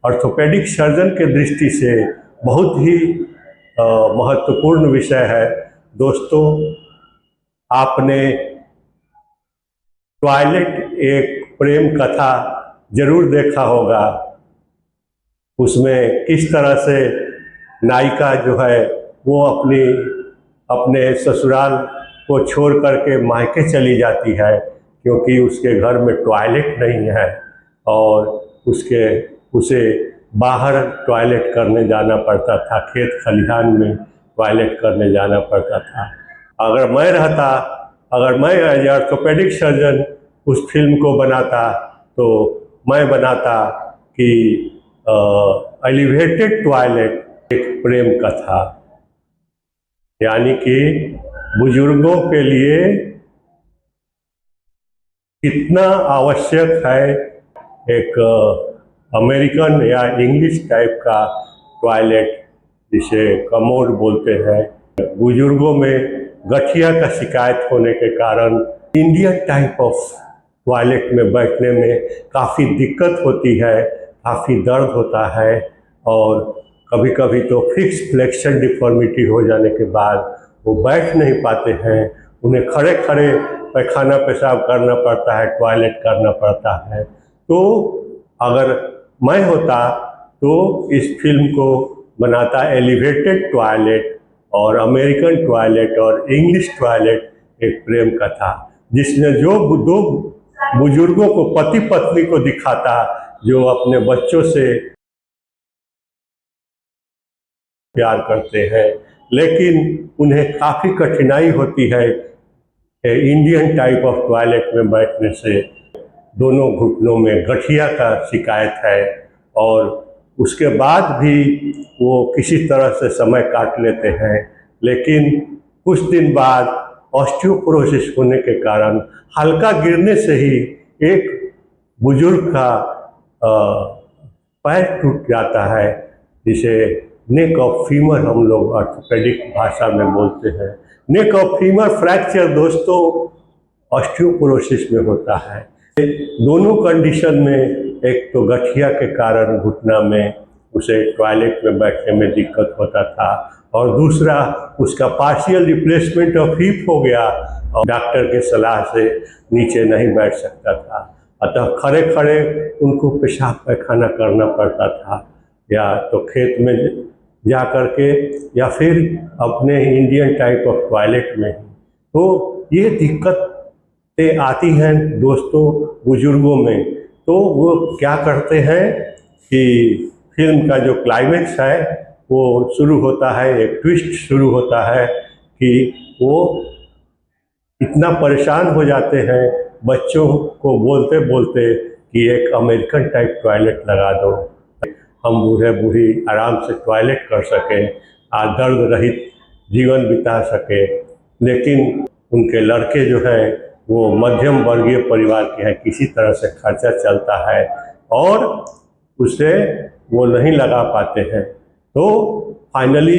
Orthopaedic surgeon के दृष्टि से बहुत ही महत्वपूर्ण विषय है। दोस्तों, आपने टॉयलेट एक प्रेम कथा जरूर देखा होगा। उसमें किस तरह से नायिका जो है वो अपने ससुराल को छोड़ करके मायके चली जाती है, क्योंकि उसके घर में टॉयलेट नहीं है और उसे बाहर टॉयलेट करने जाना पड़ता था, खेत खलिहान में टॉयलेट करने जाना पड़ता था। अगर मैं एज ऑर्थोपेडिक सर्जन उस फिल्म को बनाता तो मैं बनाता कि एलिवेटेड टॉयलेट एक प्रेम कथा, यानी कि बुजुर्गों के लिए कितना आवश्यक है एक अमेरिकन या इंग्लिश टाइप का टॉयलेट, जिसे कमोड बोलते हैं। बुजुर्गों में गठिया का शिकायत होने के कारण इंडियन टाइप ऑफ टॉयलेट में बैठने में काफ़ी दिक्कत होती है, काफ़ी दर्द होता है और कभी कभी तो फिक्स फ्लेक्शन डिफॉर्मिटी हो जाने के बाद वो बैठ नहीं पाते हैं। उन्हें खड़े खड़े पैखाना पेशाब करना पड़ता है, टॉयलेट करना पड़ता है। तो अगर मैं होता तो इस फिल्म को बनाता एलिवेटेड टॉयलेट और अमेरिकन टॉयलेट और इंग्लिश टॉयलेट एक प्रेम कथा, जिसमें जो दो बुजुर्गों को पति पत्नी को दिखाता जो अपने बच्चों से प्यार करते हैं, लेकिन उन्हें काफ़ी कठिनाई होती है इंडियन टाइप ऑफ टॉयलेट में बैठने से। दोनों घुटनों में गठिया का शिकायत है और उसके बाद भी वो किसी तरह से समय काट लेते हैं, लेकिन कुछ दिन बाद ऑस्टियोपोरोसिस होने के कारण हल्का गिरने से ही एक बुजुर्ग का पैर टूट जाता है, जिसे नेक ऑफ फीमर हम लोग ऑर्थोपेडिक भाषा में बोलते हैं। नेक ऑफ फीमर फ्रैक्चर दोस्तों ऑस्टियोपोरोसिस में होता है। दोनों कंडीशन में एक तो गठिया के कारण घुटना में उसे टॉयलेट में बैठने में दिक्कत होता था और दूसरा उसका पार्शियल रिप्लेसमेंट ऑफ हिप हो गया और डॉक्टर के सलाह से नीचे नहीं बैठ सकता था, अतः खड़े खड़े उनको पेशाब पैखाना करना पड़ता था, या तो खेत में जा करके या फिर अपने इंडियन टाइप ऑफ टॉयलेट में। तो ये दिक्कतें आती हैं दोस्तों बुजुर्गों में। तो वो क्या करते हैं कि फिल्म का जो क्लाइमेक्स है वो शुरू होता है, एक ट्विस्ट शुरू होता है कि वो इतना परेशान हो जाते हैं बच्चों को बोलते बोलते कि एक अमेरिकन टाइप टॉयलेट लगा दो, हम बूढ़े बूढ़ी आराम से टॉयलेट कर सकें, दर्द रहित जीवन बिता सके। लेकिन उनके लड़के जो हैं वो मध्यम वर्गीय परिवार के हैं, किसी तरह से खर्चा चलता है और उसे वो नहीं लगा पाते हैं। तो फाइनली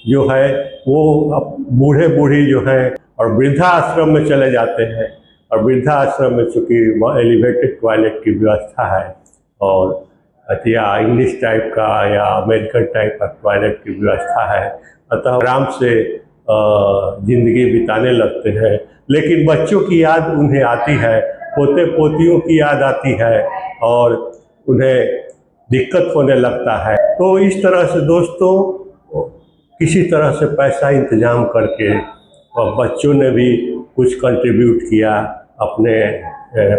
जो है वो अब बूढ़े बूढ़ी जो हैं और वृद्धा आश्रम में चले जाते हैं, और वृद्धा आश्रम में चूँकि एलिवेटेड टॉयलेट की व्यवस्था है और या इंग्लिश टाइप का या अमेरिकन टाइप का टॉयलेट की व्यवस्था है, अतः आराम से ज़िंदगी बिताने लगते हैं। लेकिन बच्चों की याद उन्हें आती है, पोते पोतियों की याद आती है और उन्हें दिक्कत होने लगता है। तो इस तरह से दोस्तों किसी तरह से पैसा इंतजाम करके और बच्चों ने भी कुछ कंट्रीब्यूट किया अपने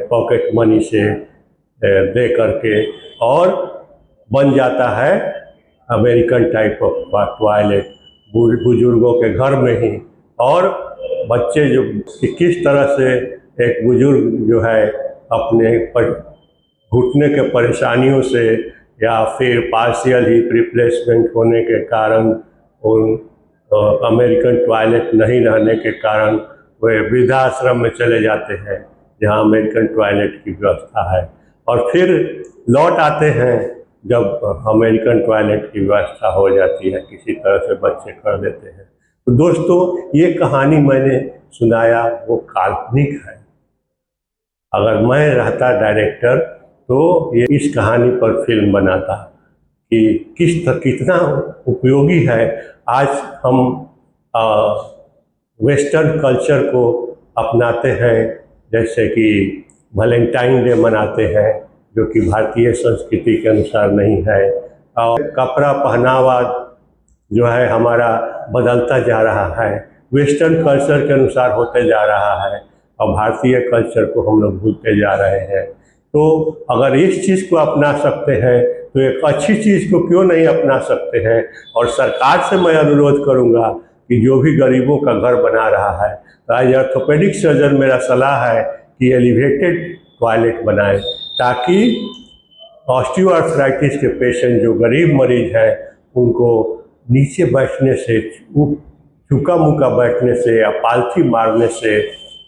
पॉकेट मनी से दे करके, और बन जाता है अमेरिकन टाइप ऑफ टॉयलेट बुजुर्गों के घर में ही। और बच्चे जो किस तरह से एक बुजुर्ग जो है अपने घुटने के परेशानियों से या फिर पार्शियल हिप रिप्लेसमेंट होने के कारण उन अमेरिकन टॉयलेट नहीं रहने के कारण वे वृद्धाश्रम में चले जाते हैं जहां अमेरिकन टॉयलेट की व्यवस्था है, और फिर लौट आते हैं जब अमेरिकन टॉयलेट की व्यवस्था हो जाती है, किसी तरह से बच्चे कर देते हैं। तो दोस्तों ये कहानी मैंने सुनाया वो काल्पनिक है। अगर मैं रहता डायरेक्टर तो ये इस कहानी पर फिल्म बनाता, कि कितना उपयोगी है। आज हम वेस्टर्न कल्चर को अपनाते हैं, जैसे कि वैलेंटाइन डे मनाते हैं जो कि भारतीय संस्कृति के अनुसार नहीं है, और कपड़ा पहनावा जो है हमारा बदलता जा रहा है, वेस्टर्न कल्चर के अनुसार होते जा रहा है और भारतीय कल्चर को हम लोग भूलते जा रहे हैं। तो अगर इस चीज़ को अपना सकते हैं तो एक अच्छी चीज़ को क्यों नहीं अपना सकते हैं। और सरकार से मैं अनुरोध करूंगा कि जो भी गरीबों का घर बना रहा है, तो आज ऑर्थोपेडिक सर्जन मेरा सलाह है कि एलिवेटेड टॉयलेट बनाएं, ताकि ऑस्टियोआर्थराइटिस के पेशेंट जो गरीब मरीज हैं उनको नीचे बैठने से, चुका मुका बैठने से या पालथी मारने से,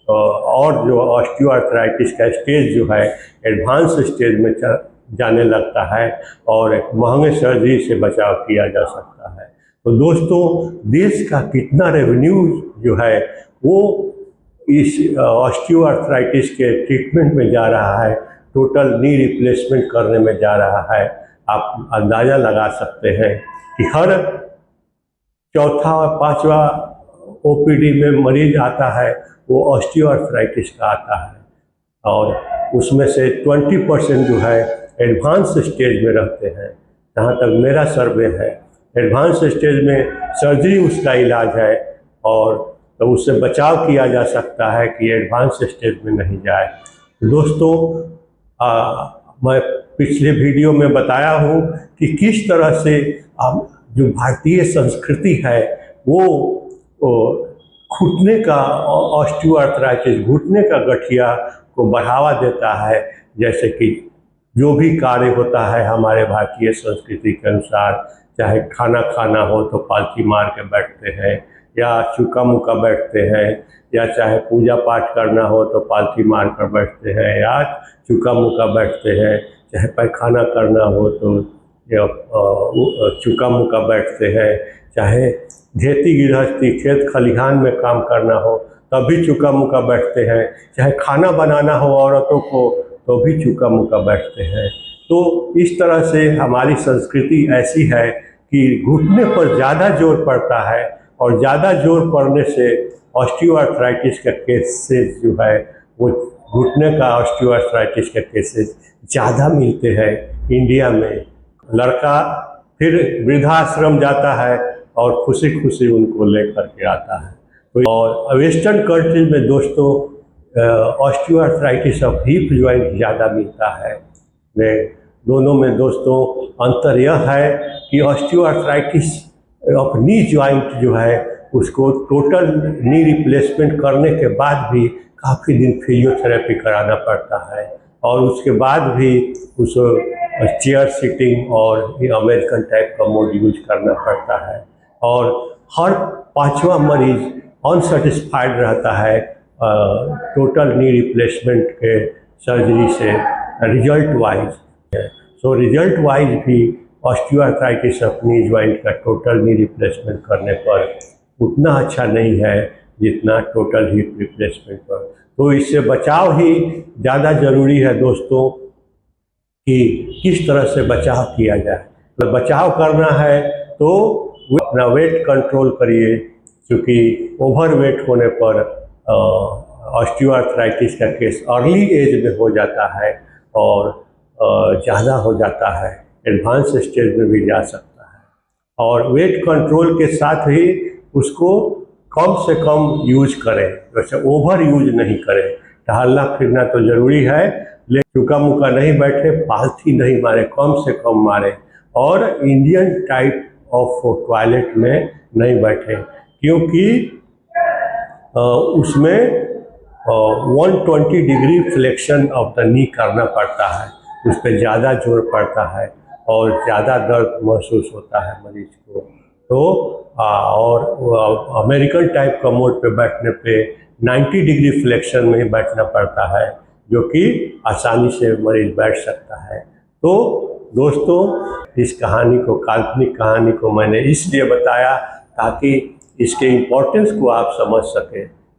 और जो ऑस्टियोआर्थराइटिस का स्टेज जो है एडवांस स्टेज में जाने लगता है और एक महंगे सर्जरी से बचाव किया जा सकता है। तो दोस्तों, देश का कितना रेवेन्यू जो है वो इस ऑस्टियोआर्थराइटिस के ट्रीटमेंट में जा रहा है, टोटल नी रिप्लेसमेंट करने में जा रहा है। आप अंदाज़ा लगा सकते हैं कि हर चौथा और पांचवा ओपीडी में मरीज आता है वो ऑस्टियोआर्थराइटिस का आता है, और उसमें से 20% जो है एडवांस स्टेज में रहते हैं। जहाँ तक मेरा सर्वे है, एडवांस स्टेज में सर्जरी उसका इलाज है और तो उससे बचाव किया जा सकता है कि एडवांस स्टेज में नहीं जाए। दोस्तों, मैं पिछले वीडियो में बताया हूँ कि किस तरह से जो भारतीय संस्कृति है वो घुटने का ऑस्टियोआर्थराइटिस, घुटने का गठिया को बढ़ावा देता है। जैसे कि जो भी कार्य होता है हमारे भारतीय संस्कृति के अनुसार, चाहे खाना खाना हो तो पालथी मार के बैठते हैं या चुका मुका बैठते हैं, या चाहे पूजा पाठ करना हो तो पालथी मार कर बैठते हैं या चुका मुका बैठते हैं, चाहे पैखाना करना हो तो चुका मुका बैठते हैं, चाहे खेती गृहस्थी खेत खलिहान में काम करना हो तभी चुका मुका बैठते हैं, चाहे खाना बनाना हो औरतों को तो भी चुका मुका बैठते हैं। तो इस तरह से हमारी संस्कृति ऐसी है कि घुटने पर ज़्यादा जोर पड़ता है, और ज़्यादा जोर पड़ने से ऑस्टियोआर्थराइटिस का केसेस जो है वो घुटने का ऑस्टियोआर्थराइटिस के केसेस ज़्यादा मिलते हैं इंडिया में। लड़का फिर वृद्धाश्रम जाता है और खुशी खुशी उनको लेकर के आता है। और वेस्टर्न कंट्रीज में दोस्तों ऑस्टियोआर्थराइटिस ऑफ हिप जॉइंट ज़्यादा मिलता है। दोनों में दोस्तों अंतर यह है कि ऑस्टियोआर्थराइटिस ऑफ नी जॉइंट जो है उसको टोटल नी रिप्लेसमेंट करने के बाद भी काफ़ी दिन फिजियोथेरेपी कराना पड़ता है, और उसके बाद भी उस चेयर सिटिंग और अमेरिकन टाइप का मोड यूज करना पड़ता है। और हर पांचवा मरीज अनसेटिस्फाइड रहता है टोटल नी रिप्लेसमेंट के सर्जरी से result wise. So result wise भी ऑस्टियोआर्थराइटिस ऑफ नी जॉइंट का टोटल नी रिप्लेसमेंट करने पर उतना अच्छा नहीं है जितना टोटल हिप रिप्लेसमेंट पर। तो इससे बचाव ही ज़्यादा ज़रूरी है दोस्तों, कि किस तरह से बचाव किया जाए। तो बचाव करना है तो अपना वेट कंट्रोल करिए, क्योंकि ओवर वेट होने पर ऑस्टियोआर्थराइटिस का केस अर्ली एज में हो जाता है और ज़्यादा हो जाता है, एडवांस स्टेज में भी जा सकता है। और वेट कंट्रोल के साथ ही उसको कम से कम यूज करें, वैसे ओवर यूज नहीं करें। टहलना फिरना तो ज़रूरी है, लेकिन चुका मुका नहीं बैठे, पालथी नहीं मारे, कम से कम मारे, और इंडियन टाइप ऑफ टॉयलेट में नहीं बैठे, क्योंकि उसमें 120 degree flexion of the knee करना पड़ता है, उस पर ज़्यादा जोर पड़ता है और ज़्यादा दर्द महसूस होता है मरीज को। तो और अमेरिकन टाइप का मोड पे बैठने पे 90 डिग्री फ्लेक्शन में ही बैठना पड़ता है, जो कि आसानी से मरीज बैठ सकता है। तो दोस्तों, इस कहानी को, काल्पनिक कहानी को मैंने इसलिए बताया ताकि इसके इम्पोर्टेंस को आप समझ सकें।